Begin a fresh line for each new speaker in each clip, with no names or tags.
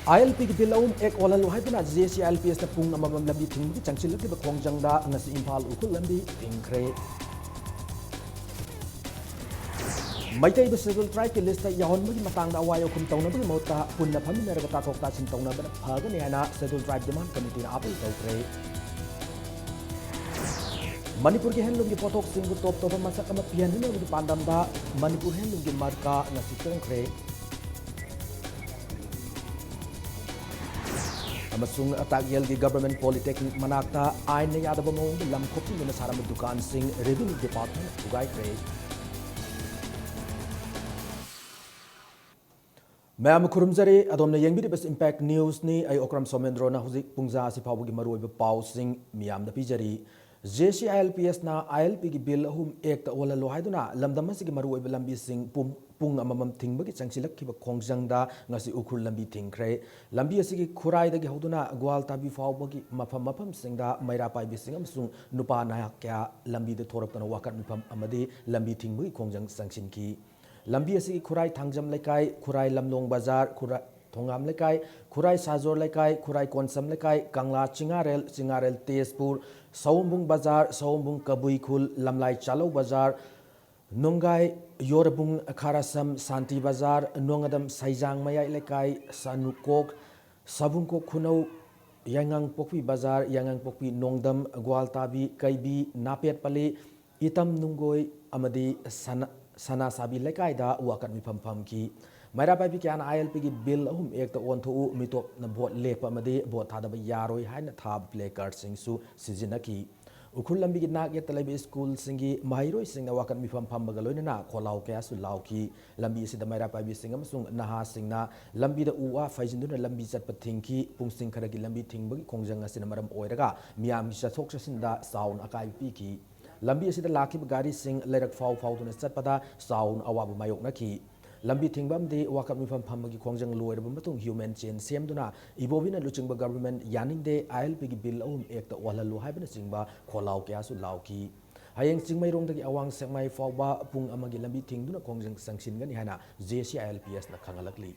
ILP की bill ek olal hai bina JC ILPS na pung amam lambi thing ki changchil ki ba khongjang da ngasi Imphal ukul lambi thingkhre Maitai ba schedule tribe ki list ta yahon magi matang da awayo kum tawna bi mota punna phamin na ta thok ta sin tawna ba phaga ne ana schedule tribe demand committee na apil tawkre Manipur ki handloom ki potok sing bu top top masak ama pian ne bi pandam da Manipur handloom ki marka ngasi tongkre amasung atagyal gi government polytechnic manakta ain ne yadaba mong lam khopi ne saram dukan sing revenue department ugai kre Ma'am kurumjari adom na yengbi bas impact news ni ay okram somendro na huzik pungza si phabu gi maroi ba pau sing miam da pijari JCILPS na ILP gi bill hum ek ta wala lo haiduna lamdam si gi maroi ba lambi sing pung amamam thingba gi changsilak ki ba khongjang da ngasi ukhul lambi thingkhre lambi asi gi khurai da gi hoduna gwal tabi fawba gi mafam sing da maira pai bi sing amsung nupa na kya lambi de thorak tana wakat mifam amadi lambi thingba gi khongjang sangsin ki lambi asi gi khurai thangjam laikai khurai lamlong bazar khurai thongam laikai khurai sajor laikai khurai konsam laikai kangla chingarel tezpur saumbung bazar saumbung kabui khul lamlai chalo bazar nongai yorbung kharasam santi bazar nongadam saijang mayai laikai sanukok sabungkok khunau yangang pokpi bazar yangang pokpi nongdam gwaltabi kaibi napet pali itam nungoi amadi sana sabi laikai da wakat mi pham ki maira pai bi kyan ILP gi bill ahum ek ta on thu mitop na bot lepa amadi bot thada ba yaroi haina thab play card sing su sizinaki ukhul lambi gi nak yet talai school singi mairoi sing na wakat mi pham ba galoi na kholau kya su lau ki lambi si da maira pai bi sing amsung naha sing na lambi da uwa faijin na lambi chat pathing ki pung sing khara gi lambi thing ba gi khongjang asina maram oiraga miam gi chathok chasin da sound akai pi ki lambi asida lakib gari sing lerak fau tuna chatpada sound awabu mayok na ki lambi thingbam de wakat mi pham gi khongjang loirba matung human chain semduna ibobina luchingba government yaning de ILP gi bill ahum ek ta walalu haibna chingba kholau kya su lauki hayeng chingmai rong dagi awang sekmai fawba pung amagi lambi thingduna khongjang sangsin gani hana JCILPS na khangalakli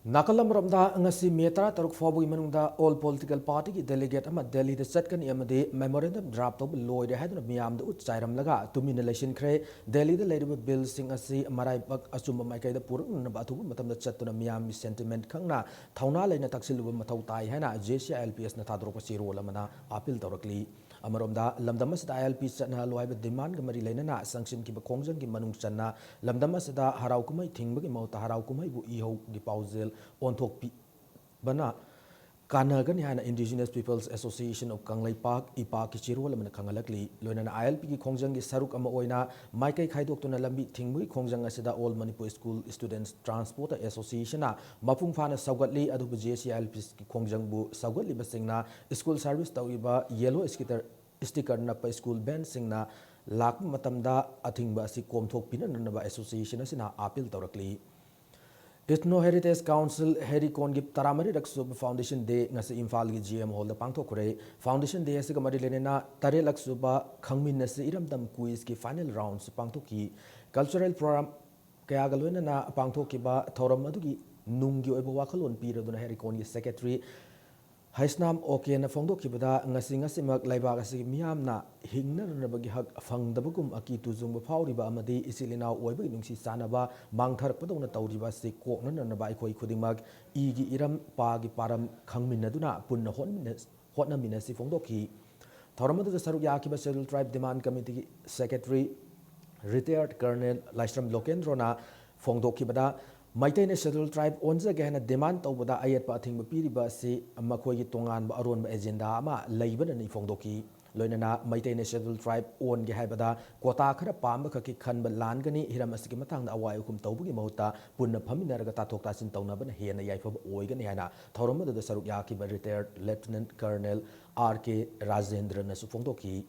Nakalam ramda ngasi metra taruk fobu imanungda all political party ki delegate ama Delhi de chatkan yamade memorandum draft of loide haduna miyam da utchairam laga tumina election kre Delhi da leiriba bill sing asi marai bak asumba maikai da puruk na ba thubu matam da chatuna miyam sentiment khangna thauna leina taksilubam mathau tai hana JCILPS na thadrok siro lamana appeal tawrakli amaromda lamdamas da ILP chana loiba demand ga mari leina na sanction ki ba khongjang ki manung channa lamdamas da harau kumai thingba gi mauta harau kumai bu ihau gi pausel onthok pi bana Kanagan hana Indigenous Peoples Association of Kanglai Park ipa ki chirwal man khangalakli loina ILP ki khongjang gi saruk ama oina maikai khaidok tuna lambi thingmui khongjang asida All Manipur School Students Transport Association na mapung phana saugatli adu JCILP ki khongjang bu saugatli basingna school service tawiba yellow sticker na pa school band singna lak matamda athingba asi komthok pinanaba association asina appeal tawrakli Ethno Heritage Council Hericon Gip Taramari Raksub Foundation Day ngasi Imphal gi GM Hall da pangthokure Foundation Day asiga mari lenena tare laksuba khangmin nasi iramdam quiz ki final rounds pangthoki cultural program kaya galoina na pangthoki ba thoram adugi nunggi oiba wakhalon piraduna Hericon gi secretary Haisnam okay na phongdokki bada ngasi mak laibak asi miyamna hingna nabagi hak phangdabagum aki tuzungba phawriba amadi isilina oiba nungsi sanaba mangthar padona tawriba se kokna naba aikoi khudingmak igi iram pagi param khangminaduna punna hotna minasi phongdokki thoramadu da saruk yakiba schedule tribe demand committee secretary retired colonel Laisram Lokendrona phongdokki bada Maitai schedule tribe onza gana demand tawbada ayat pa athing piriba si makoi gi tongan ba aron ba agenda ama leibana ni phongdoki loinana Maitai schedule tribe on ge haibada kota khara pamba khaki khanba lan gani hiram asiki matang da awai hukum tawbugi mauta punna phamina raga tathok tasin tawna bana hena yaifa oi gani hana thorom da saruk yaki ba retired lieutenant colonel RK Rajendra na su phongdoki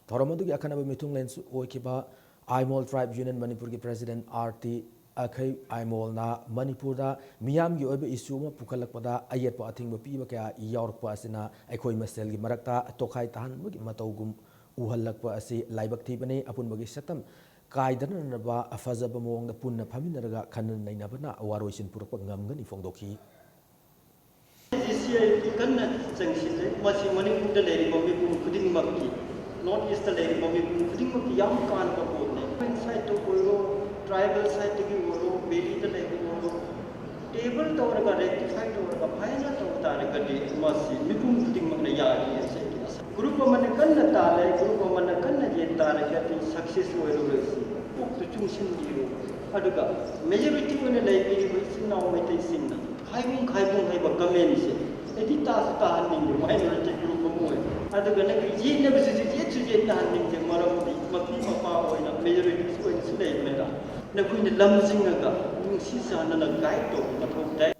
thorom du gi akhana ba mithung len su oi ki ba Aimol Tribe Union Manipur ki President RT Akhai Aimol na Manipur da miyam gi oiba issue ma pukhalakpada ayet pa athing ba piba kya yaurpa asina aikhoi masel gi marakta tokhai tahan gi matawgum uhallakpa asi laibak thibani apun bagi satam kaidana naba afazaba mawang da punna phaminaraga khanan nainabana waroisin purakpa ngamgani fongdokhi
DCI kanna changshile masi Manipur da leri bombi pun khuding makki North East da leri bombi pun khuding makki yam kan ka bodne side to koiro tribal side ki woro beli da leri woro table tawar ka rectify tawar ka phaina taw tar ka de masi mipum khuding makna ya ri se group man kanna tale group man kanna je tar ka tin success wero resi uk tu chungsin diro aduga majority ne lai bi sinna o mai tai sinna Kaibung hai ba kamen se edita sta hanin minority group mo adu gana ji ne bi je ta hanin je maram di makni papa oina majority ko in slay mera na kuin lam singa ga yung si sa na guide to mathau dai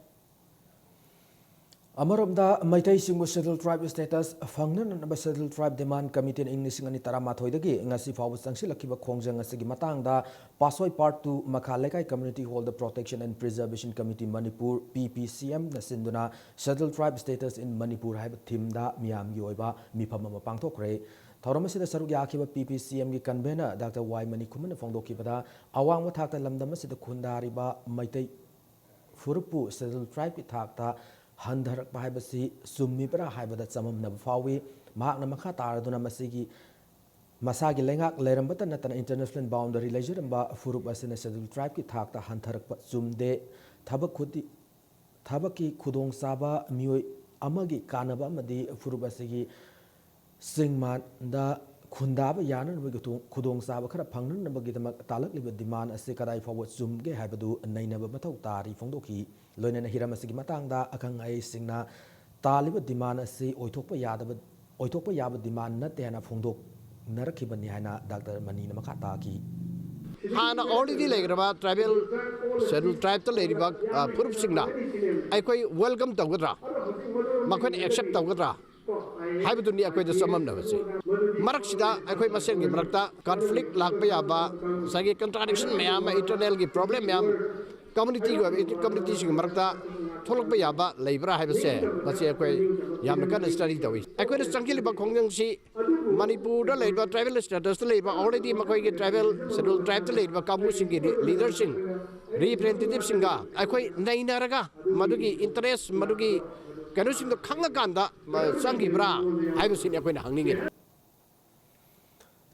Amaramda Maitai Singh Settled Tribe status Fangnan and Settled Tribe Demand Committee in English and Taramathoidagi, Nasi Fawus Sangsilakiba Kongjang Sigimatanga, Pasoi Part 2 Makalekai Community Hall the Protection and Preservation Committee Manipur PPCM Nasinduna Settled Tribe status in Manipur Hab Timda Miam Yoiba Mipama Pangtokre. Thoramasi the Sarugiakiba PPCM gi convener Dr. Y Manikuman Fongdokipada, Awang Wataka Lamdamasi the Kundariba Maitai Furupu Settled Tribe Takta. Handarak Pahibasi, Sumibra Hibada Samam Nabafawi, Magna Makatar, Masigi Masagi Lengak, Lerambata Natan International Boundary Leisure and Furupas in a Settled Tribe ki Takta Hantarak Sumde Tabaki Kudong Saba Mui Amagi Kanaba Madi Furubasigi Singman da Kundaba Yanan Kudong Saba Kara Pangan Nabagitama Talak Liba demand a Sekarai forward Sumge Habadu and Nainaba Matau Fondoki. Loina Hiramasigi Matanga, Akang Ai Singna, Taliba demand a say Oitopa Yaba demand not Diana Fondo, Narakibaniana, Dr. Manina Makataki.
Hana already like about tribal settled tribe to Ladybug, Purup Singna. I quite welcome Tawatra. Makwan accept Tawatra. Habituni acquaint the summum never say. Marakshida, I quite Masengi Marakta, conflict, Lakbayaba, Sagi contradiction, Mayama, internal problem, Mayam. Community Marakta, Tolokbayaba, Labra have a say, let's say, Yamakan study the way. I quite a Sankili Bakong see Manipur, the labor travel status, the labor already Makoy travel, settled tribe to labor, Kamusingi, leadership, representative Singa. I quite Nainaraga, Madugi, interest, Madugi, Kanusin the Kangaganda, Sangi Bra, I was in a quite hanging it.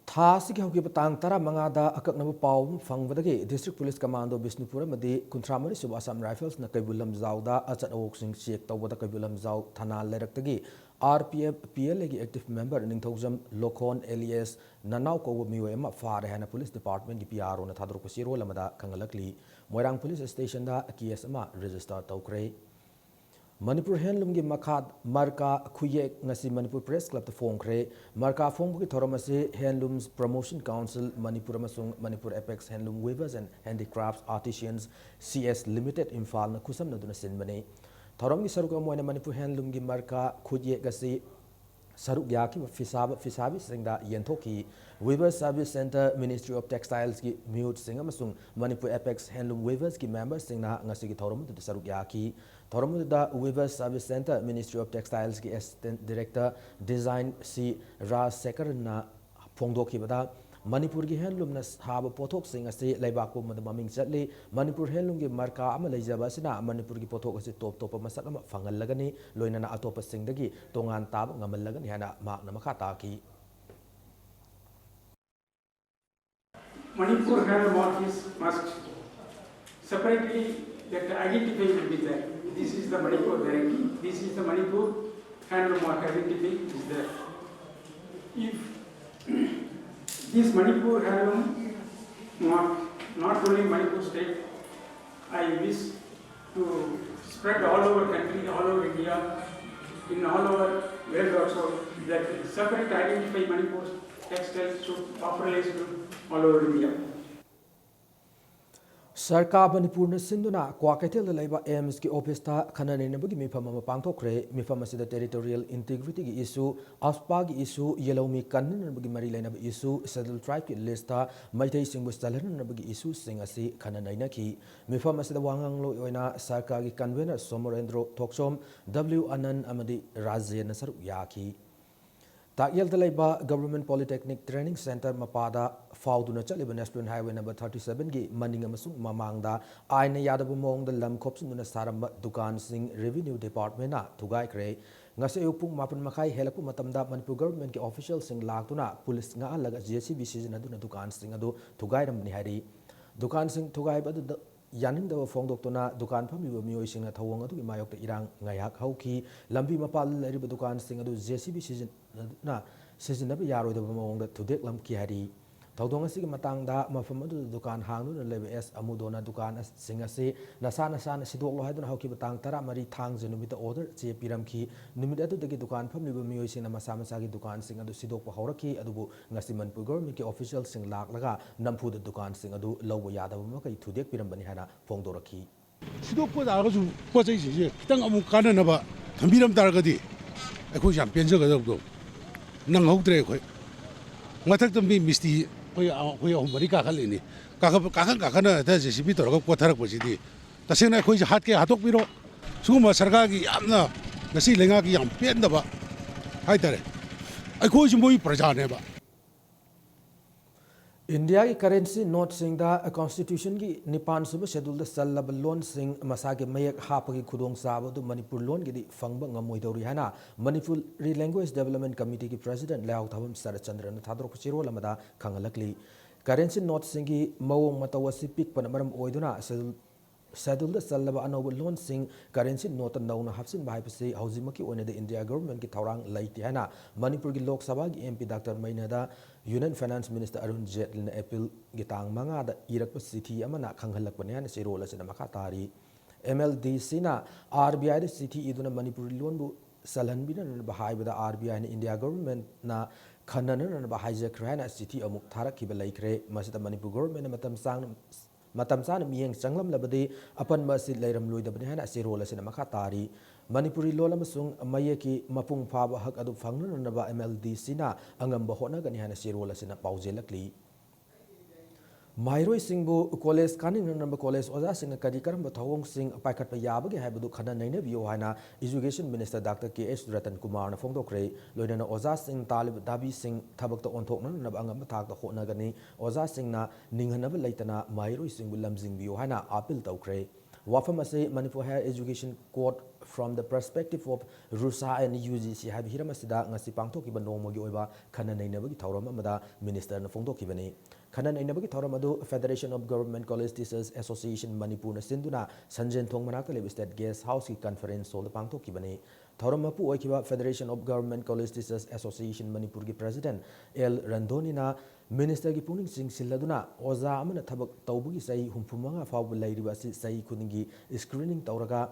Thasik Hoki Patang Tara Mangada Akaknabu Pau Fangvadagi, District Police Commando Bisnupura Madi, Kuntramari Subasam Rifles, Nakabulam Zauda, Azat Oaksing Shek, Tawata Kabulam Zau, Tana Lerektagi, RPF PLA active member in Tozam, Lokon, Elias, Nanauko Muema, Farahana Police Department, PR on the Tadrokosiro Lamada, Kangalakli, Moirang Police Station, da Kiasama, register Taukre. Manipur Handloom gi Makad Marka Kuyek Nasi Manipur Press Club the Fongkre, Marka Fongki Thoramasi Handlooms Promotion Council, Manipur Masung, Manipur Apex Handloom Weavers and Handicrafts Artisans CS Limited Infal na Kusam na Dunasin Mane. Thoram gi Saruka Moina Manipur Handloom gi Marka Kuyek Gasi Saruk Yaki Fisabi Singda Yentoki, Weavers Service Center, Ministry of Textiles ki Mute Singamasung, Manipur Apex Handloom Weavers ki members Singna Ngasigi Thoram to the Saruk Yaki. Thoramuda Weavers Service Center, Ministry of Textiles ki Assistant Director Design C. Ras Sekarna Pongdoki Bada, Manipur ki Handloom nas Haba Potok Sing Asi Laibako Madaming Chatli, Manipur Handloom ki Marka Amalajabasina, Manipur ki Potok as top Masakama Fangalagani, Loinana Atopa Singdagi, Tongan Tab, Ngamalagani Hana Mak Namakataki.
Manipur Handloom Office must separately that identify will be there. This is the Manipur variety. This is the Manipur handloom mark identity is there. If this Manipur handloom mark, not only Manipur state, I wish to spread all over country, all over India, in all over world also, that separate identify Manipur textiles should popularize all over India.
सरकार मणिपुर ने सिंधुना क्वाकैथल लेबा AIIMS की office था खनन नेबगी मिफम अमा पांगथोखरे मिफम असिदा territorial integrity की issue आसपा की इशू येलोमी कन्ननबगी मरी लेनब इशू शेड्यूल ट्राइब की लिस्ट था मैथै सिंगबु चलहनबगी इशू सिंग असि खनन नैनखी मिफम असिदा वांगंगलो ओइना सरकार की कन्वेनर सोमरेंद्रो थोक्सोम डब्ल्यू अनंत अमदी राज्य न सरुक याखी ताकयल तलेबा गवर्नमेंट पॉलिटेक्निक ट्रेनिंग सेंटर मपादा फाउदुना चलिबा नेशनल हाईवे नंबर 37 की मनिंग अमसुंग ममांगदा आइन यादब मोंग लम खोपसिंगुना सारंबा दुकान सिंग रेवेन्यू डिपार्टमेंट ना थुगाइख्रे ngase upung mapun makai helapu matamda manipur government ki official sing laktuna police nga alaga JCB season aduna dukan sing adu thugairam ni hari dukan sing thugai badu yaning da phong doktuna dukan phami mioi sing na thawong adu mayok ta irang ngayak hauki lambi mapal leriba dukan sing adu JCB season na season na yaroi da mong da thudek lam ki hari थौदोंग असिग मतंगदा मफम अदु दुकान हांगनु लेबे S अमुदोना दुकान सिंग असे नसा नसा सिदोक लो हाइदुना हौकी बतांग तरा मरी थांग जे नुमित order चे पिरमखी नुमित अदु दगी दुकान फमलिबो मियोइ सिंग मसा मसा की दुकान सिंग अदु सिदोक हौरखी अदुबु ngasi मनपुर गवर्नमेंट के ऑफिशियल सिंग लाक लगा नमफु द दुकान सिंग अदु लौबो यादब मकै थुदेक पिरमबनी हाना फोंदोरखी
सिदोक को दागजु पोचै जे खितंग अमु काननबा थंबिरम तारगदी अखो याम पेंजगदबदो नंग हौद्रे खoi मथक तंबी मिस्टी कोई मरी काखली काखन जेसीबी तौर कोथरपी तसेंना अखोई हाथ के हाथोपीरो सुगम सरकार की लेंगा की पेंदब है अखोई मोई प्रजानेब
इंडिया की करेंसी नोट सिंह कॉन्स्टिट्यूशन की निपान सुब शेड्यूल चलब लोन सिंह मसा के मयक हाप की खुदोंग चाब मणिपुर लोन की फंग ngमोइदौरी है मणिपुरी लैंग्वेज डेवलपमेंट कमिटी की प्रेसिडेंट लेआउ थबम शरदचंद्रन थादोरक चिरोल अमदा खंगलकली करेंसी नोट सिंह की मवोंग मतौ असि पिकपन मरम ओइदुना शेड्यूल चलब अनौब लोन सिंह करेंसी नोट नौना हापसिन भाईपसी हौजिमकी ओइने द इंडिया गवर्नमेंट की थौरांग लैते है मणिपुर की लोकसभा की एमपी डॉक्टर मैनदा union finance minister Arun Jaitley April की तांग मंगाद इरक चिठी खंगहलपने सिरोल असिना मखा तारी MLDC ना RBI चिठी इदुना मणिपुरी लोनबु सलहनबिनब हाइबदा RBI ने इंडिया गवर्नमेंट ना खनननब हाइजखरे है चिठी अमुक थारखिब लैखरे मसिदा मणिपुर गवर्नमेंट मतम चान मियेंग चंगलम लबदे अपन मसी लेरम लोइदबने है सिरोल असिना मखा तारी मणिपुरी लोल अमसुंग मये की मपुंग फाब हक अदु फंगननब MLDC ना अंगम होनगनी है सिरोल असिना पाउजेलकली माइरोई सिंगबु कॉलेज कानिंग कॉलेज ओजा सिंग कदी करम थवोंग सिंग पाइखट याबगे हाइबदु खना नैनबियो हाइना education minister doctor KH Ratan Kumar न फोंदोक्रे लोइना ओजा सिंग तालिब दाबी सिंग थबक ओंथोकनब अंगम थाक होनगनी ओजा सिंग ना निंगनब लैतना माइरोई सिंगबु लमजिंगबियो हाइना अपील तौक्रे वाफम असे Manipur higher education court from the perspective of RUSA and UGC हाइब हिरम असिदा ngasi पांगथोकिबा नोमोगी ओइबा खना नैनबगी थौरम अमदा मिनिस्टर न फोंदोकिबनी खना नैनबगी थौरम अदु federation of government college teachers association Manipur न सिंधुना संजन थोंग मनाक लेब स्टेट गेस्ट हाउस की कॉन्फ्रेंस होल पांगथोकिबनी थौरम मपु ओइकिबा federation of government college teachers association Manipur की प्रेसिडेंट एल रंधोनीना मिनिस्टर की पुनिंग सिंग सिल्लदुना ओजा अमन थबक तौबगी सही हुमफुमंगा फाव लैरिबा सि सही खुनिंगी स्क्रीनिंग तौरगा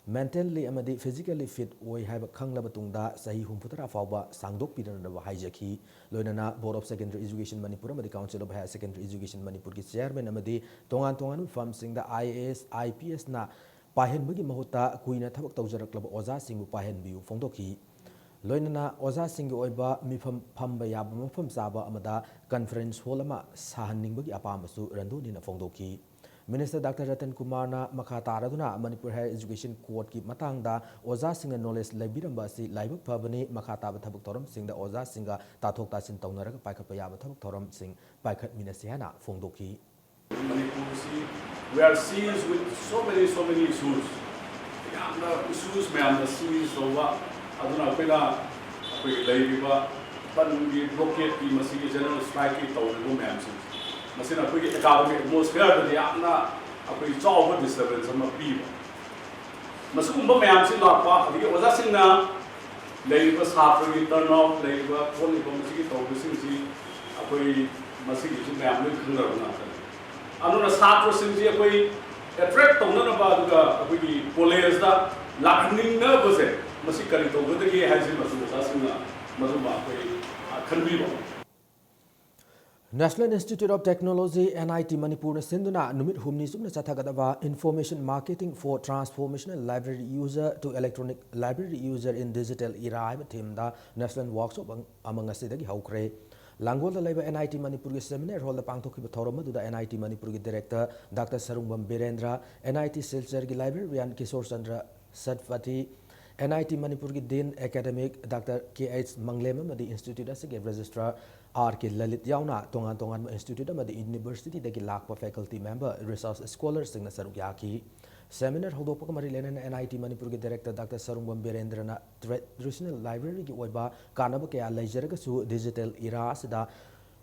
मेंटली अमदी फिजिकली फिट ओइ हाइब खंगलब तुंगदा सही हुमफुतरा फावबा सांगदोक पिरनब हाइजखी लोइनना board of secondary education Manipur अमदी council of higher secondary education Manipur की चेयरमैन अमदी तोंगान तोंगान फर्म सिंग IAS IPS ना पाहेनबगी महुता कुइना थबक तौजरक्लब ओजा सिंगु पाहेनबियु फोंदोखी लोइनना ओजा सिंग ओइबा मिफम फंबा याब मफम चाबा अमदा कॉन्फ्रेंस हॉल अमा साहनिंगबगी अपामसु रंदोनीना फोंदोखी मिनिस्टर डॉक्टर रतन कुमार ना मखा तारदुना मणिपुर हायर एजुकेशन कोर्ट की मतंगदा ओजा सिंग नॉलेज लैबिरंबा असि लाइबक फबनी मखा ताब थबक थोरम सिंग ओजा सिंग ताथोक तासिन तौनरग पाइखत याब थबक theorem Singh पाइखत मिनसे Hana फोंदोखी
Manipur, we are seized with so many issues. Yamna issues me amna seized over aduna pela apoi leiba pangi blockade ki masi general strike ki tawribu me amsi masina apoi economic atmosphere da yamna apoi chaw disturbance ama piba masumba me amsi lakpa adi oja singna leiba sapri turn off leiba phone ko masi ki tawribu si apoi masi ki me amna khundaruna अनुना छात्र सिंजी अकोई attract तौननबा दुगा अकोई college दा लाखनिंगना बसे मसी करी तौगदगी hygiene Masu सासिंगा मजुमा अकोई खनबिबो
National Institute of Technology NIT Manipur Sinduna Numit Humni Sumna Chathagadava Information Marketing for Transformational Library User to Electronic Library User in Digital Era Timda National Workshop among Asidagi Haukre. Langol the Labor NIT Manipur Seminar Hall the Pangtoki Toroma to the NIT Manipur Director Dr. Sarumbam Birendra, NIT Silchergi Librarian Kishore Chandra Sadfati, NIT Manipur Dean Academic Dr. K.H. Manglema, the Institute as a Registrar R.K. Lalit Yauna, Tongan Institute of the University, the Gilakpa faculty member, resource scholars, Signa Saruyaki. Seminar Hodopokamari NIT Manipur Director Dr. Sarumbam Birendrana, Traditional Library Weba, Kanabaka, Lajeragasu, Digital Era, Sada,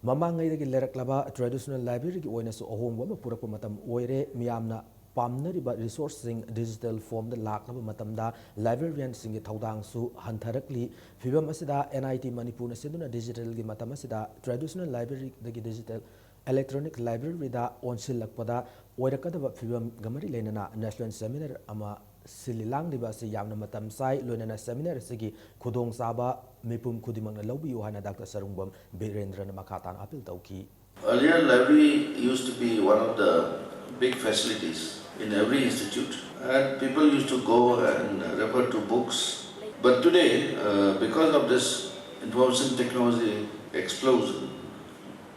Mamanga Leraklaba, Traditional Library, Oinasu, Ohom, Purapumatam, Oire, Miamna. Pamnariba resourcing digital form the laknaba matamda librarian singi thaudang su hantarakli fibam asida NIT Manipur na siduna digital gi matam asida traditional library dagi digital electronic library da onsilakpada oirakadaba fibam gamari lenana national seminar ama sililang diba si yamna matam sai loinana seminar sigi khudong saba mipum khudimang na lawbiyu hana Dr. Sarumbam Birendra na makatan apil tawki.
Earlier, library used to be one of the big facilities in every institute, and people used to go and refer to books. But today, because of this information technology explosion,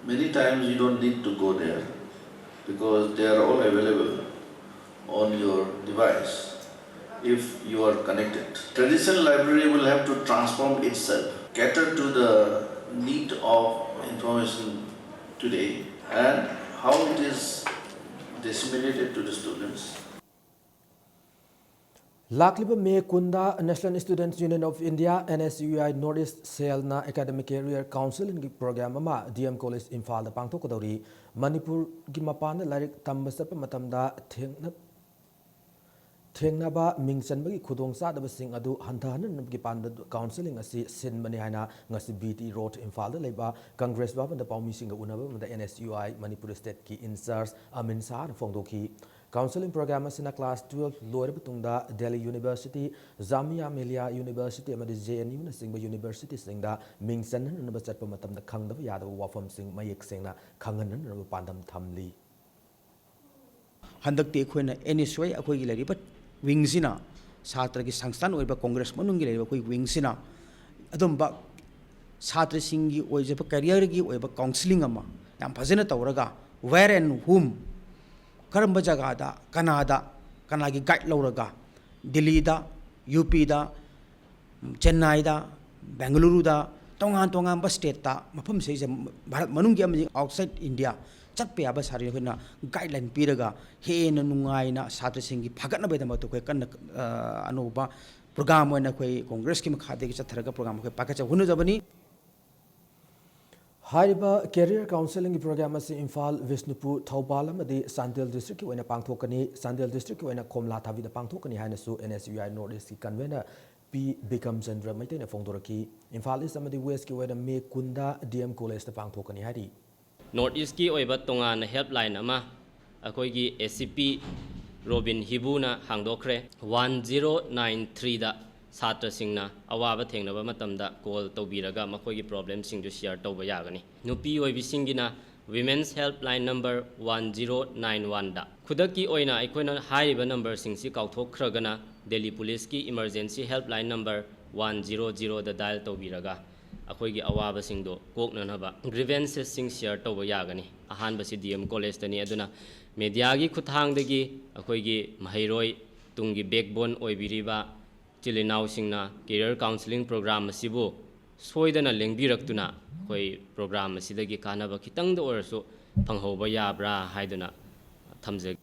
many times you don't need to go there because they are all available on your device if you are connected. Traditional library will have to transform itself, cater to the need of information today and how it is disseminated to the students.
Lakliba Me Kunda National Students Union of India NSUI Northeast Selna Academic Career Counseling Program ama DM College Imphal da pangthokadori Manipur gi mapan larik tamba sapa matamda Thengnaba Mingchanbagi khudong sadaba sing adu hantahanan gi panda counseling asi sinbani haina ngasi BT Road Imphal da leba Congress baban da paumi singa unaba da NSUI Manipur State ki in charge Amin Sar Fongdoki counseling program asina class 12 lower betungda Delhi University Jamia Millia University amadi JNU na singba university singda Mingchan na chatpa matamda khangdaba yadaba wafam sing mayek singna khangan na pandam thamli
handakte khoina NSUI akoi gi lari but wingsina satra gi sangstan oiba congress manungi lari koi wingsina adumba satra singi oiba career gi oiba counseling ama yam phajena tawraga where and whom karamba jaga da kanagi guide lauraga Delhi da UP da Chennai da Bengaluru da tongan ba state ta mafam sei je bharat manungi am outside India chatpe aba sari khona guideline piraga he na nungai na satra singi phagatna be dama to koi kan anuba program oina koi congress ki makha de chatharaga program koi pakacha hunu jabani
Hariba Career Counseling Program as Imphal Vishnupur Thaupal amadi Sandel District ki oina pangthokani Sandel District ki oina Komla Thavi da pangthokani haina su NSUI Northeast ki convener P Bikam Chandra maitena fongdoraki Imphal East amadi West ki oina Me Kunda DM College da pangthokani hari
Northeast ki oiba tongan helpline ama akoi gi SCP Robin Hibuna hangdokre 1093 da Satra singna awaba thengnaba matamda call tawbiraga makoi gi problem sing ju share tawba yagani nupi oibi singina women's helpline number 1091 da khudaki oina aikoina haiba number sing si kauthokhragana Delhi police ki emergency helpline number 100 da dial tawbiraga akoi gi awaba singdo koknanaba grievances sing share tawba yagani ahan basi DM college tani aduna media gi khuthangdagi akoi gi mahairoi tungi backbone oibiriba Chilinau singna career counseling program asibu soidana lengbirakuna koi program asidagi kanaba kitang da orso phanghoba yabra haiduna thamje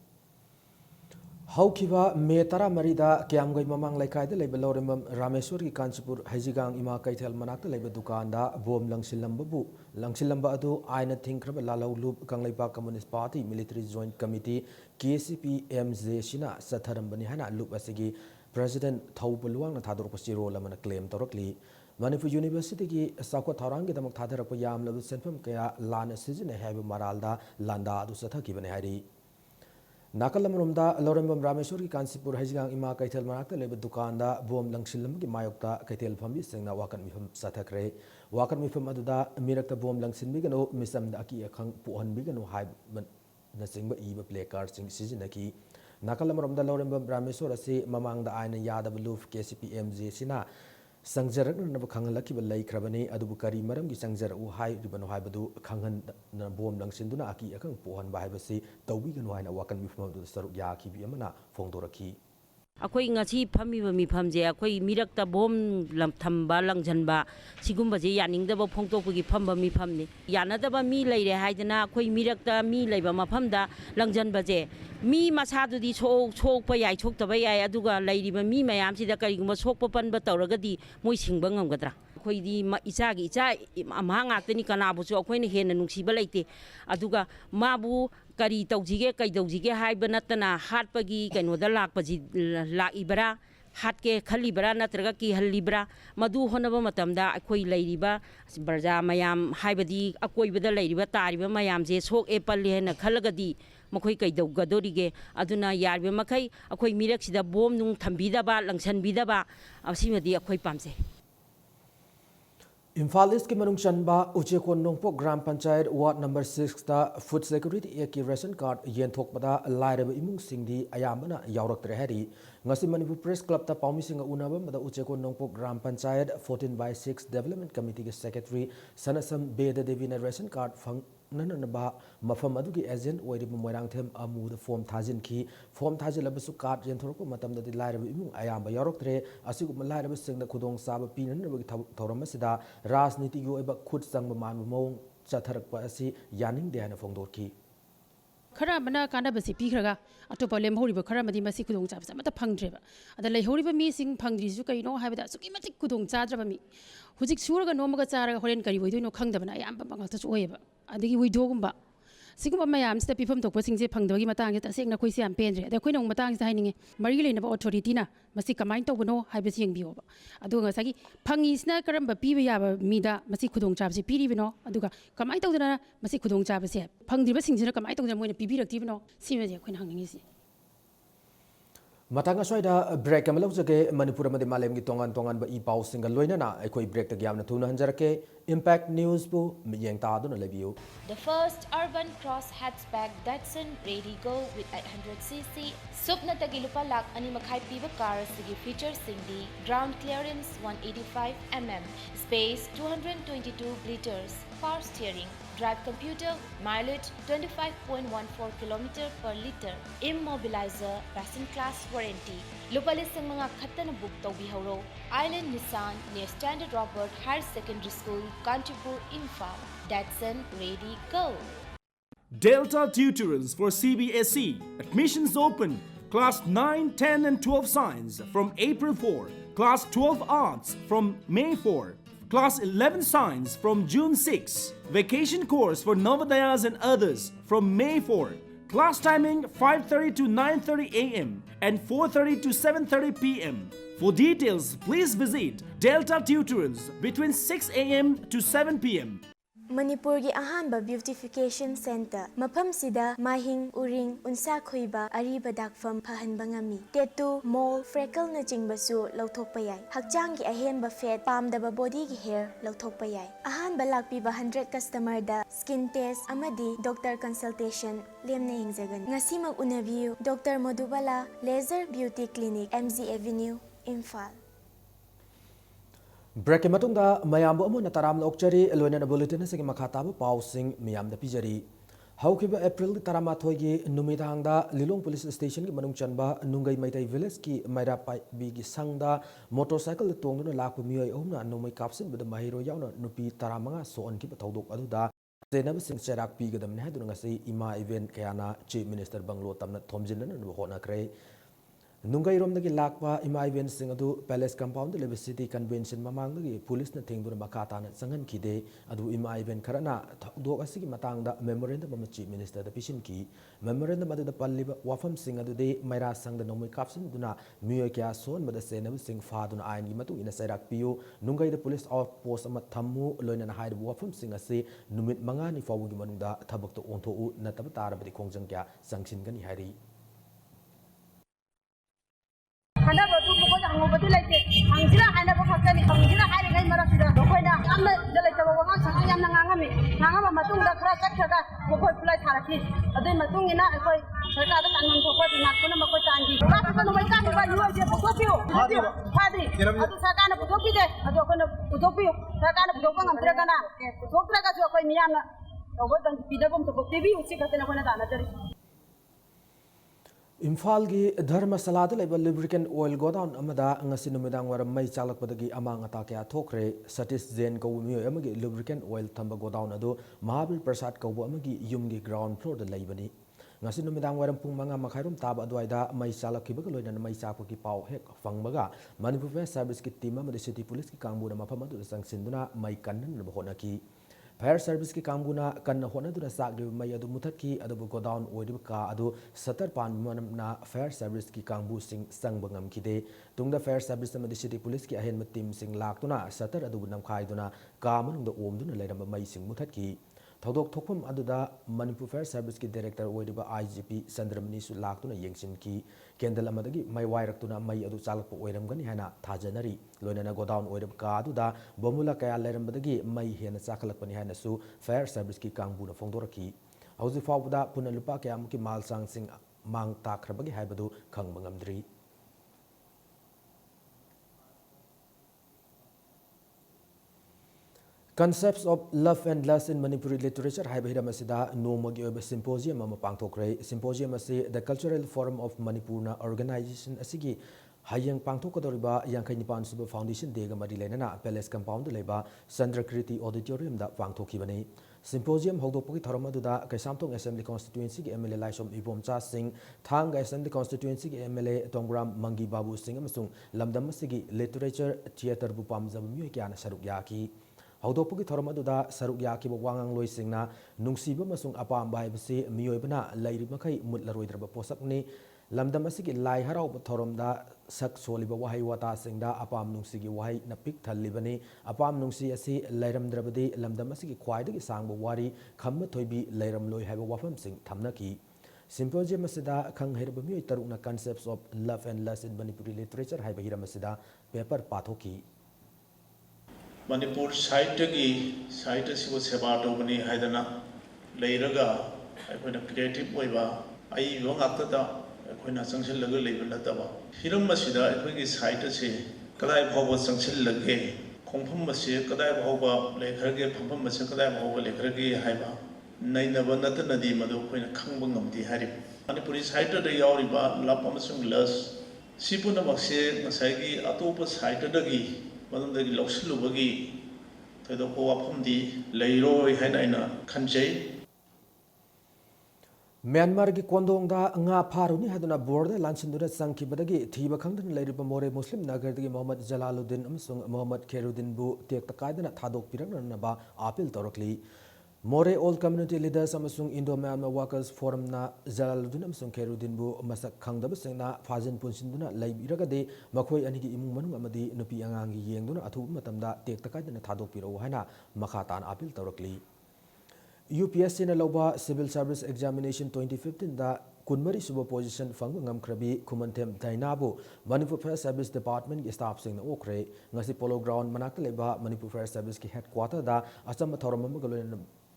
Haukiba Me Tara Marida Kiamgai Mamang Laikai the Label Loremam Rameswar ki Kanchipur Hajigang Ima Kaitel Manakta Label Dukanda Bom Langsilambabu Langsilamba Adu Aina Thinkrab Lalau Loop Kanglaipa Communist Party Military Joint Committee KCP MZ Shina Satharambani Hana Loop Asigi President Thaupuluang na thador pasiro lamana claim torokli Manipur University ki sakwa tharangi damak thadar ko yam labu senfam kaya lan season have maralda landa du satha ki bane hari Nakal Lamrumda, Lorembam Rameshwar ki Kansipur Hajigang Ima Kaitel Marakta Lebe Dukanda, Bom Langsilam ki Mayokta Kaitel Pambi Singna Wakan Mifam Satakre, Wakan Mifam Aduda, Mirakta Bom Langsin Bigano, Misam the Aki Akang Puhan Bigano Hype Nasing Eva play cards in Sizinaki. Nakal Lamrumda Lorembam Rameshwar si Mamang the Aina Yada Luf KCPMZ Sina. Sangjarak na bakhangalaki balay krabani adubukari maram gi sangjar u hai ribano hai badu khangan na bom lang sinduna aki akang pohan bahai basi tawbi gan waina wakan mifam du saruk ya ki bi amana fongdoraki
अखोई ngasi phami ba mi phamje अखोई Mirik ta bom lam thamba lang janba sigum ba je yaning da ba phongtok gi phamba mi phamni yana da ba mi leire haidana अखोई Mirik ta mi leiba mafam da lang janba je mi masa du di chok pa yai chok ta ba yai aduga leiri ba mi mayam si da kari gum sok pa pan ba tawraga di moi singba ngam gadra अखोई दी इचा की इचा अमा ngakni kana bu chu अखोई ne hena nungsi ba leite aduga mabu kari tawjige kai tawjige haiba natana hatpagi kainoda lakpaji laibara hatke khalibara natraga ki halibara madu honaba matamda akoi leiriba barja mayam haibadi akoibada leiriba tariba mayam je sok epal hena khalagadi makhoi kai dawgadorige aduna yarbe makai akoi mirak sida bom nung thambida ba langsan bida ba asimadi akoi pamse
Imphal East ki manung chanba Uchekon Nongpok Gram Panchayat Ward number 6 ta Food Security Eki Ration Card yen thok pada laireba imung singdi ayambana yaurak trehari ngasi Manipur Press Club ta paumi singa unaba mada Uchekon Nongpok Gram Panchayat 14/6 Development Committee ke Secretary Sanasam Beda Devi na Ration Card fang nanaba mafam adugi agent oiriba moirang them amu the form thajin ki form thajil abasu card yen thorko matam da laireba imung ayamba yarok tre asigu laireba singda khudong saba pinan nabagi thoram sida राजनीति की ओइबा खुद संग मान मौंग चथरक असि यानिंग दे हना फोंदोरकी
खरा बना काना बसी पीखरगा अतोप लेमहोरिबा खरा मदी मसी खुदोंग चाब समत फंगद्रेबा अदा लेहोरिबा मी सिंग फंगद्रिसु कइनो हाइबदा सुकी मति खुदोंग चाद्रबा मी हुजिक सुरगा नोमगा चारगा होरेन करि वइदोइनो खंगदबना याम बंगलतसु ओइबा अदगी वइदोगुम्बा सिगुम्बा मयाम सिदा पिफम तोप सिंगजे फंगदबगी मतंग जे तसेंगना खोइसे याम पेनरे अदा खोइनो मतंग जे हाइनिंगे मरि लेनबा अथॉरिटीना मसी कमाइन तोबनो हाइबसी यंगबियोबा अदुगा ngसागी फंगिसना करम्बा पीबा याबा मीदा मसी खुदोंग चाबसे पीरिबिनो अदुगा कमाइन तोदना मसी खुदोंग चाबसे फंगद्रिबा सिंगजना कमाइन तोदना Moina पीबिरक्तिबिनो सिमेजे खोइन हांगिंगिसि
Matanga soida break amalok jage Manipur amade malem gi tongan tongan ba I paw single loina na ekoi break ta gyamna thuna hanjarake Impact News bu miyeng ta duna lebiu.
The first urban cross hatchback Datsun Ready Go with 800cc Supna Tagilupa Lak Animakai Piba car Sigi features Sindi ground clearance 185 mm, space 222 liters, power steering, drive computer, mileage 25.14 km per liter, immobilizer, passenger class warranty. Lupalisang mga katana book Tawbiharo, Island Nissan near Standard Robert Higher Secondary School, Kantipur, Imphal. Datsun Ready Go.
Delta Tutorals for CBSE. Admissions open. Class 9, 10 and 12 Science from April 4. Class 12 Arts from May 4. Class 11 Science from June 6. Vacation course for Navodayas and others from May 4. Class timing 5:30 to 9:30 a.m. and 4:30 to 7:30 p.m. For details, please visit Delta Tutorals between 6 a.m. to 7 p.m.
Manipur gi ahanba beautification center mafam sida mahing uring unsa khoiba ariba dakfam phahanba ngami tattoo mole freckle na chingbasu lauthokpa yai hakchang gi ahenba fat pamdaba body gi hair lauthokpa yai ahanba lakpiba 100 customer da skin test amadi doctor consultation lemna hingjagan ngasimag unabiu Dr. Madhubala Laser Beauty Clinic MZ Avenue Imphal.
Break matungda mayambo amo na taram na okchari loina na bulletin sa makataba pausing miyam da pijari. Haukiba April tarama thoigi numitangda Lilong Police Station ki manung chanba nungai maitai village ki maira bi ki sangda motorcycle tongdu na lakpa miyai omna numai kapsin bada mahiro yauna nupi taramanga soon ki patawdok aduda Zainab Singh Cherak pi gadam ne haduna ngasi ima event kayana Chief Minister Banglo tamna thomjin na nuhona kray Nungai rom dagi lakpa ima event sing adu Palace Compound Lebe City Convention mamang dagi police na tingduna makata na sangan kide adu ima event karana dog asigi matang da memorandum of Chief Minister da pishin ki memorandum adu da palliba wafam sing adu de maira sang da nomoi caption duna miyo kya son bada senam sing fa duna ain gi matu ina sairak piyo nungai da police outpost ama thammu loina na haid wafam sing ase numit manga ni fawu gi manung da thabak to ontho u na tab tar badi khongjang kya sangshin gani hari
ꯑꯗꯨ ꯂꯩꯇꯦ ꯍꯪꯁꯤꯔꯥ ꯍꯥꯏꯅꯕ ꯈꯛꯇꯅꯤ ꯍꯪꯁꯤꯔꯥ ꯍꯥꯏꯔꯤꯉꯩ ꯃꯔꯛꯁꯤꯗ ꯑꯩꯈꯣꯏꯅ ꯌꯥꯝꯅ ꯂꯩꯇꯕ ꯋꯥꯉꯥꯡ ꯌꯥꯝꯅ ꯉꯥꯡꯉꯝꯕ ꯃꯇꯨꯡꯗ ꯈꯔ ꯆꯠꯈ꯭ꯔꯒ ꯃꯈꯣꯏ ꯈꯨꯠꯂꯥꯏ ꯊꯥꯔꯛꯈꯤ ꯑꯗꯨꯒꯤ ꯃꯇꯨꯡ ꯏꯟꯅ ꯑꯩꯈꯣꯏ ꯁꯔꯀꯥꯔꯗ ꯇꯥꯟꯐꯝ ꯊꯣꯛꯄ ꯗꯤꯃꯥꯟ ꯄꯨꯝꯅꯃꯛ ꯑꯩꯈꯣꯏ ꯇꯥꯟꯈꯤ ꯀꯥꯞꯄꯤꯕ ꯅꯣꯡꯃꯩ ꯀꯥꯞꯄꯤꯕ ꯌꯨꯑꯦꯁꯦ ꯄꯨꯊꯣꯛꯄꯤꯌꯨ ꯐꯥꯗ꯭ꯔꯤ ꯑꯗꯨ ꯁꯔꯀꯥꯔꯅ ꯄꯨꯊꯣꯛꯄꯤꯗꯦ ꯑꯗꯨ ꯑꯩꯈꯣꯏꯅ ꯄꯨꯊꯣꯛꯄꯤꯌꯨ ꯁꯔꯀꯥꯔꯅ ꯄꯨꯊꯣꯛꯄ ꯉꯝꯗ꯭ꯔꯒꯅ ꯄꯨꯊꯣꯛꯇ꯭ꯔꯒꯁꯨ ꯑꯩꯈꯣꯏ ꯃꯤꯌꯥꯝꯅ ꯇꯧꯕ ꯄꯤꯗꯐꯝ ꯊꯣꯛꯄ ꯄꯤꯕꯤꯌꯨ ꯁꯤ ꯈꯛꯇꯅꯤ ꯑꯩꯈꯣꯏꯅ ꯇꯥꯟꯅꯖꯔꯤ
इम्फाल की धर्मशाला lubricant oil godown ngasi numidang waram mai chalakpadagi amang ata kya thokre Satish Jain ko miyo amagi lubricant oil thamba godown adu Mahabir Prasad ko amagi yumgi ground floor da leibani ngasi numidang waram pung manga makhairum taba adwaida mai chalakhibaga loina mai chapaki pau hek fangbaga Manipur Fire Service ki team amadi city police ki kangbu na mafam adu sangsinduna mai kannan na honaki Fire Service की कामगुना कन्न होनदुना सागलिब मई अदु मुथतकी अदु godown ओइदिब का अदु सतर पान मनमना Fire Service की कामबु सिंग संग ngam तुंगदा Fire Service अमदि सिटी पुलिस की अहेन टीम सिंग लाक्तुना सतर अदु नमखाइदुना का मनुंग ओमदुना लेरम मई सिंग मुथतकी थौदोक थोकफम अदुदा Manipur Fire Service की डायरेक्टर ओइदिब IGP Sandramani सु लाक्तुना येंगसिन की केंडल अमदगी मई वाइरक्तुना मई अदु चालकप ओइरमगनि हाना थाजनरी लोइनना गोडाउन ओइदिब का अदुदा बोमुला कया लेरमबदगी मई हेना चाखलकपनि हाना सु Fire Service की कांगबुना फोंदोरकी हौजि फावदा पुना लुपा कयामुकी मालसांग सिंग मांग ताखरबगी हाइबदु खंगबा ngamdri Concepts of Love and Lust in Manipuri Literature haiba hiram asida nomagi oiba symposium ama pangthokre symposium asi the Cultural Forum of Manipur na organization asigi hayang pangthokadoriba yankai nipan suba foundation dega mari lenana palace compound leba Sandrakriti auditorium da pangthokibani symposium hogdokpagi thoram aduda Kaisamthong Assembly constituency ki MLA Laisom Ibomcha Singh Thang Assembly constituency ki MLA Tongram Mangi Babu Singh amasung lamdam asigi literature theater bu pamjaba mioi kyana saruk yaki हौदोपगी theorem अदुदा सरुक याकिब वांगांग लोइसिंगना नुंगसीबा मसुंग अपाम बाइबसे मियोइबना लैरि मखै मुतलरोइद्रब पोसकनि लमदम असिगी लाई हराउब थोरमदा सक सोलिबा वहाई वाता सिंगदा अपाम नुंगसीगी वहाई नपिक थल्लिबनि अपाम नुंगसी असि लैरमद्रबदि लमदम असिगी ख्वाइदगी सांगबा वारी खम्म थोइबी लैरम लोइ हाइबा वाफम सिंग थमनकी Symposium asida khang herba mioi tarukna concepts of love and lust in Manipuri literature haiba hiram asida paper pathoki
Manipur site ki site sibo seba tobani haidana leiraga aikoina creative oiba ai yo ngakta da aikoina sangsil laga leiba lataba hiram masida aikoigi site se kadai bhawa sangsil lage khongpham mase kadai bhawa lekharge phompham mase kadai bhawa lekharge haiba nainaba natanadi madu aikoina khangba ngamdi hari Manipuri site da yauriba lap amasung las sipuna makse ngasai atopa site dagi madamdagi lawsilubagi thaidopo wafamdi leiroi haina aina khanjai
Myanmar ki kondongda nga pharuni haduna border lansindura sangkibadagi thiba khangdan leiriba more Muslim nagardagi Muhammad Jalaluddin amsung Muhammad Khairuddin bu tekta kaidana thadok pirakna ba appeal torakli More Old Community Leaders amasung Indo-Myanmar Workers Forum na Jalaluddin amasung Khairuddin bu masak khangdaba singna fajin punsinduna laibiragade makhoi anigi imung manung amadi nupi angangi yengduna athu matamda tekta kaidana thadok pirau haina makhatan appeal torakli UPSC na lauba Civil Service Examination 2015 da kunmari suba position fang ngamkrabi kumantem dainabu Manipur Fire Service Department ki staff sing na okre ngasi polo ground manakta leba Manipur Fire Service ki headquarter da asam thoram magaloin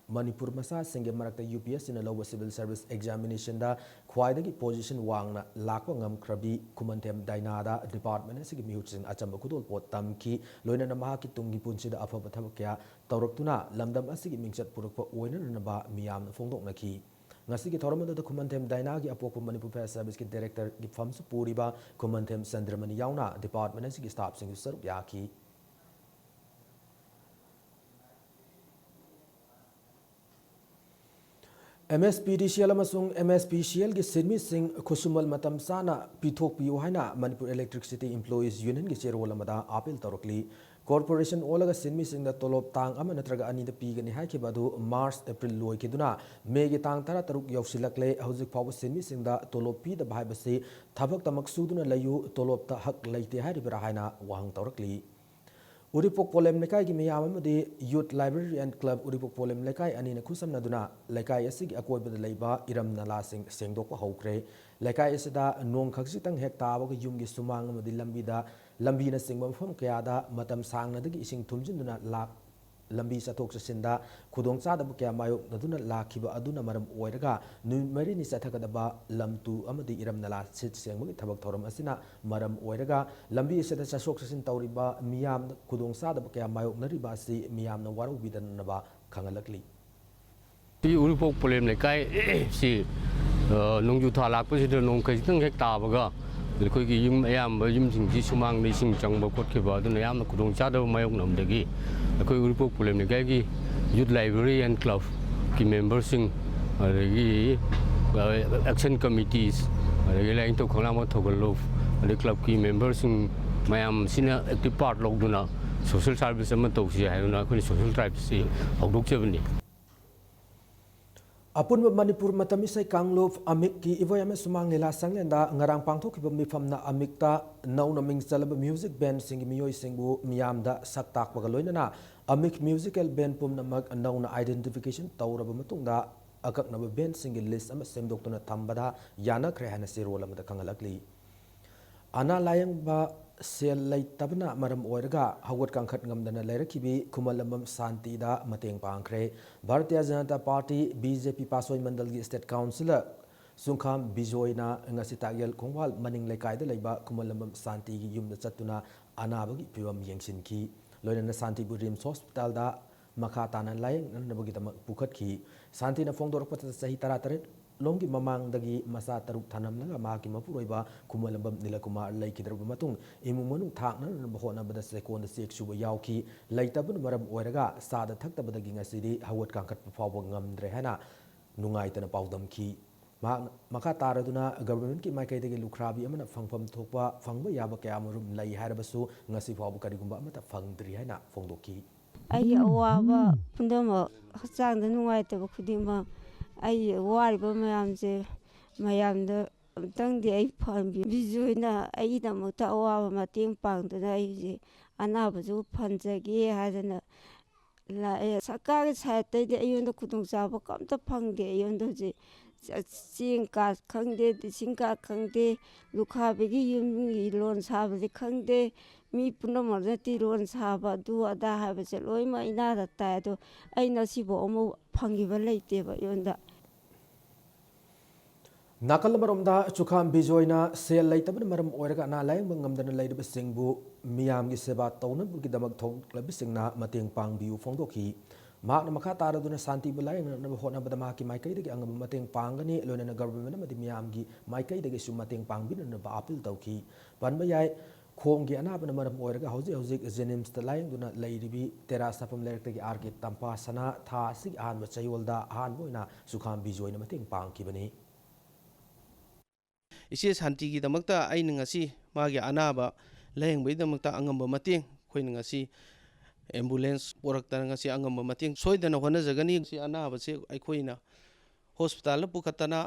Manipur masa singge marakta UPSC na lauba Civil Service Examination da khwaidagi position wangna lakwa ngamkrabi kumantem dainada department asigi mihuchin achamba kudol pot tamki loina na mahaki tungi punsida afaba thabakya tawraktuna lamdam asigi mingchat purukpa oina na ba miyam fongdoknaki ngasigi thoramada da kumantem dainagi apokpa Manipur Fire Service ki director gi famsu puriba kumantem Sandramani yauna department asigi staff sing saruk yaki MSPDCL amasung MSPCL gi Sirmi Singh Khusumal matam sana pithok piu haina Manipur Electricity Employees Union gi chairwal amada appeal torokli corporation olaga Sirmi Singh da tolop tang ama natraga ani da pigani haiki badu March April loi kiduna May gi tang tara taruk yausilakle hauzik phaw Sirmi Singh da tolop pi da bhai base thabak tamak suduna layu tolop ta hak laite haribra haina wahang torokli Uripok Polem Lekai ki miyam amadi Youth Library and Club Uripok Polem Lekai anina khusam naduna Lekai asigi akoibada leiba iram nala sing sengdokpa haukre Lekai asida nong khaksitang hek tabaga yumgi sumang amadi lambida lambi na singba mafam kayada matam sangnadagi ising thumjinduna lak lambi sathok sasinda khudong chadaba kya mayok naduna lakhiba aduna maram oiraga numeri ni sathakadaba lamtu amadi iramnala sit sengmagi thabak thoram asina maram oiraga lambi seta chasok sasin tawriba miyam khudong chadaba kya mayok nariba si miyamna waru bidanaba khangalakli
ti uripok problem le kai si nongju tha lak pa si de nong kai tang hek ta baga khoi gi yum ayam ba yum sing ji sumang ni sing chang ba kot khiba aduna yam na khudong chadaba mayok namdagi khoi uripok problem le kai gi youth library and club ki members sing adagi action committees adagi lain to khona ma thogal lo adagi club ki members sing mayam sina active part log duna social service ama to si haina khoi social drive si hokdok chebni
Apun Manipur matamisay kanglov amik ki ivoyame sumangila sanglenda ngarang pangthok ki mifamna amikta nauna mingsalab music band sing miyoy singbu miyamda saktak bagaloinana amik musical band pum namag nauna identification tawraba matungda akaknaba band sing list ama semdoktuna thambada yana krehana sirol amada kangalakli ana layang ba sel lay tabna maram oiraga hawat kangkhat ngamdana lairakhibi kumalambam santi da mateng pangkhre Bharatiya Janata Party BJP Pasoi Mandal gi State Councilor Sungkham Bijoyna ngasi tagyal khongwal maning lekai da leiba kumalambam santi gi yumda chatuna anabagi piwam yengsinki loinana santi bu Rims Hospital da makha tanan layang nanabagi dama pukhatki santi na phongdorpata sahi taratare longgi mamang dagi masa taruk tanam laga maki mapuroiba kumalambam nilakumar laikidraba matung imung manung thakna bahona bada sekon sek suba yauki laitabun maram oiraga sada thaktabadagi ngasidi hawat kangkhat pawba ngamdre hana nungai tana pawdamki maka taraduna government ki maikai lukhrabi amana fangfam thokpa fangba yaba kaya marum lai harabasu ngasi pawba karigumba amata fangdri hana phongdoki
ai awaba pundama hachangda nungai taba khudima ai wariba mayamse mayamda amtangdi ai phambi bijoina ai damakta awaba mateng pangduna ai anabazu phanjage hadana la sarkar side tadi ayonda khudong chaba kamta phangde ayonda je ching ka khangde sing ka khangde lukhabegi yumgi lon sabli khangde mi punamar ti lon saba du ada habase loi ma ina da ta do aina sibo omo phangiba leite ba yonda
nakal maromda chukham bijoyna sel leitabna maram oiraga na layang ngamdana leidaba singbu miyam gi seba tawna gi damak thong labi singna mateng pangbiu phongdoki makna makha taraduna santi bulayang na hona badama ki maikai dagi angam mateng pangani loina government madi miyam gi maikai dagi su mateng pangbin na ba apil tawki banba yai khomgi anabana maram oiraga hauji jenims ta layang duna leiribi tera sapam leirtagi arki tampa sana tha sig anba chayolda han boina sukham bijoyna mateng pangkibani
isi santi gi damakta ai ngasi magi anaba layengbai damakta angamba mateng khoin ngasi ambulance porakta ngasi angamba mateng soidana hona jagani si anaba se ai khoina hospital pukhatana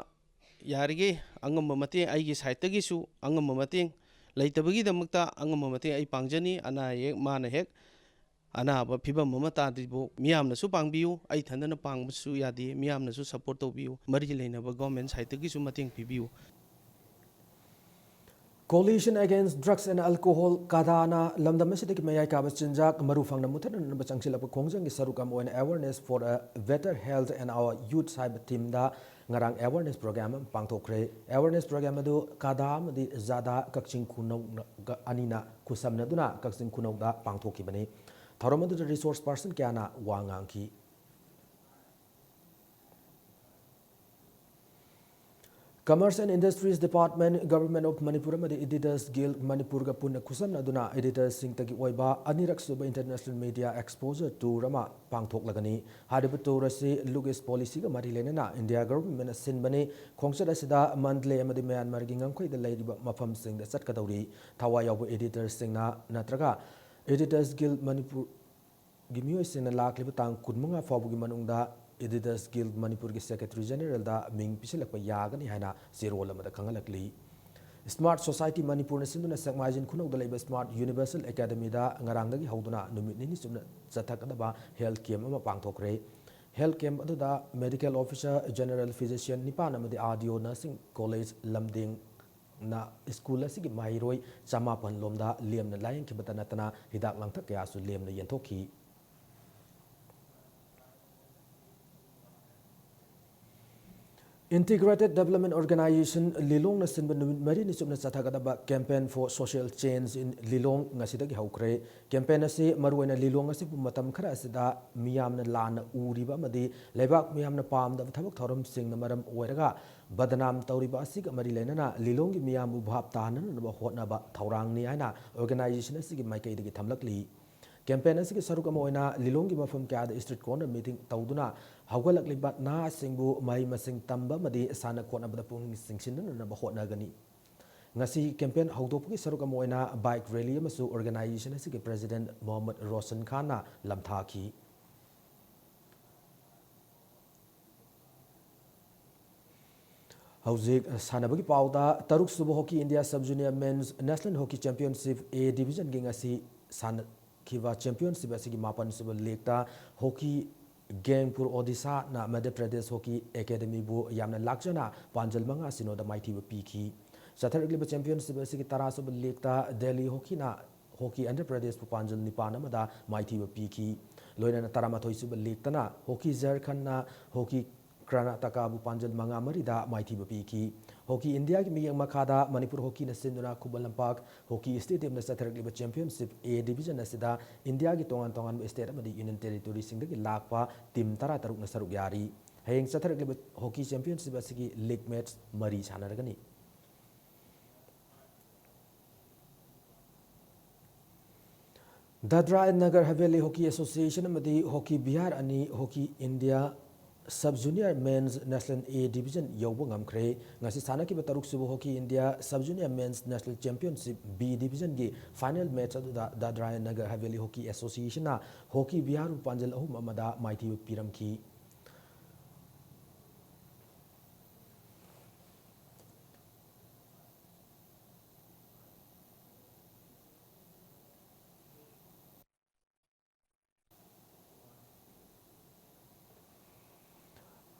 yarige angamba mateng ai gi site gi su angamba mateng leitabagi damakta angamba mateng ai pangjani ana ye mana hek anaba phibam mama tadribo miyamna su pangbiu ai thandana pangbusu yadi miyamna su support tobiu mari leinaba government site gi su mateng pibiu
Coalition Against Drugs and Alcohol Kadana Lamdam Sidiki Mayai Kaba Chinjak Marufang Namutan and Bachangsilapa Kongjang is Sarukam on awareness for a better health and our youth cyber team da ngarang awareness program pangtokre awareness program adu kadam di zada kakching kunau anina kusamna duna kakching kunau da pangthoki bani tharamadu resource person kyana wangangki Commerce and Industries Department, Government of Manipur, Editors Guild, Manipur Puna Kusam Naduna, Editors Singtagi Oiba, Anirak Suba International Media Exposure to Rama Pangtok Lagani, Hadibuto Rasi, Lugis Policy, Marilena, India Government Sinbani, Kongsada Sida, Mandle Amadiman Margingam, the lady Mafam Sing, the Satkadori, Tawayabu Editors Singna, Natraga, Editors Guild Manipur Gimu Sin and Lak Libutang, Kudmunga Fabugimanunda. Editors Guild Manipur ki Secretary General da Ming Pisilakpa Yagani Hana Zero Lamada Kangalakli. Smart Society Manipur Sinduna Sakmajin Kuno the Smart Universal Academy da Ngarangagi Hauduna Numini Sumna Zatakadaba Health Camp Pangtokre. Health Camp Aduda Medical Officer General Physician Nipanama the Audio Nursing College Lamding na school asigi mairoi chamapan lomda liamna laing khibata natana hidak langthak kaya su liamna yenthokhi Integrated Development Organization Lilong na sinba numit mari ni subna sathagadaba campaign for social change in Lilong ngasidagi haukre campaign ase maruina Lilong ase matam khara asida miyamna lana uriba amadi leibak miyamna pamda thabak thoram singna maram oiraga badanam tawriba asiga mari lenana Lilong gi miyam ubhap tahanana na hotna ba thaurang ni aina organization asigi maikai dagi thamlakli campaign asigi saruk ama oina Lilong gi mafam kya da street corner meeting tawduna hawgalakliba na singbu mai masing tamba madi sana khona bada pung singsinna na ba hotna gani ngasi campaign hawdopgi saruk ama oina bike rally amasu organization asigi president Mohammad Rosan Khan na lamthaki Hauzik sanabagi pauda taruk subu hockey India sub junior men's national hockey championship A division gi ngasi san kiva championship asigi mapan subu league ta hockey Gangpur Odisha na Madhya Pradesh Hockey Academy bu yamna lakjana panjal manga sino da maiti bu piki sathargliba championship asigi tarasu bu league ta Delhi hockey na hockey Andhra Pradesh bu panjal nipana mada maiti bu piki loina na taramathoi subu league ta na hockey Jharkhand na hockey Karnataka bu panjal manga marida maiti bu piki hockey India gi miyang makada Manipur hockey na sinduna Kubalampak hockey stadium na sathargliba championship A division asida India gi tongan state amadi union territory singdagi lakpa team tara taruk na saruk yari hayeng sathargliba hockey championship asigi league match mari sanaragani Dadra and Nagar Haveli Hockey Association amadi hockey Bihar ani hockey India Sub Junior Men's National A Division yawba ngamkre ngasi sanaki ba taruk subu hockey India Sub Junior Men's National Championship B Division gi final match aduda Dadra Nagar Haveli Hockey Association na hockey Bihar panjal ahum amada maiti piramki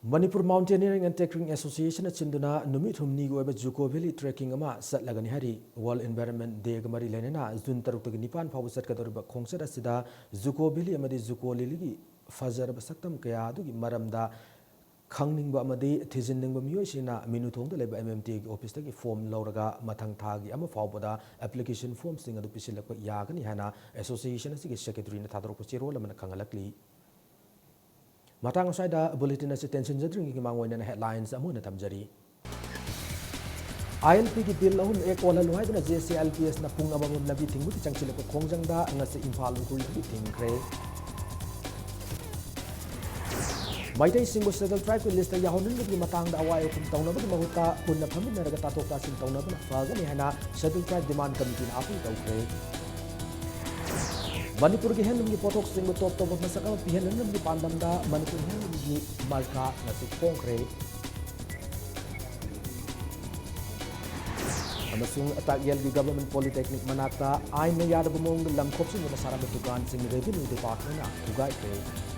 Manipur Mountaineering and Trekking Association at Chinduna Numit Humni Weba Juko Valley Trekking Ama Satlagani Hari World Environment Day Gamari Lenena Zun Taruk Nipan Pawsat Kadoriba Kongsat Asida Zuko Valley Amadi Zuko Lili Fajar Basaktam Kayadu Maramda Kangning Bamadi Tizinding Bamuyashina Minutong the Leba MMT office taki form Lauraga Matang Tagi Ama Fawboda application form Singa Pisilaka Yagani Hana Association as Secretary Natadropochi Rolamana Kangalakli Matang Saida bulletin as attention drinking among headlines amuna tamjari. ILP ki bill ahun ek wala luhai na JCLPS na pung abamum labi tingbu ti changchila ko khongjangda ngase impal ungkul ki tingkre. Maitai singbo settle tribe ki list yahonin ki matang da awai kum tawna ba mahuta punna phamin na raga tatok ta sin tawna ba fagani hana settle tribe demand committee na apu tawkre. Manipur ki henum ki potok singbo top top masaka pihenum ki pandamda Manipur henum ki marka ngase kongkre. Amasung atagyal di government polytechnic manata ay na yada bumong lamkop sing na sarang tugan sing revenue department na tugay kre.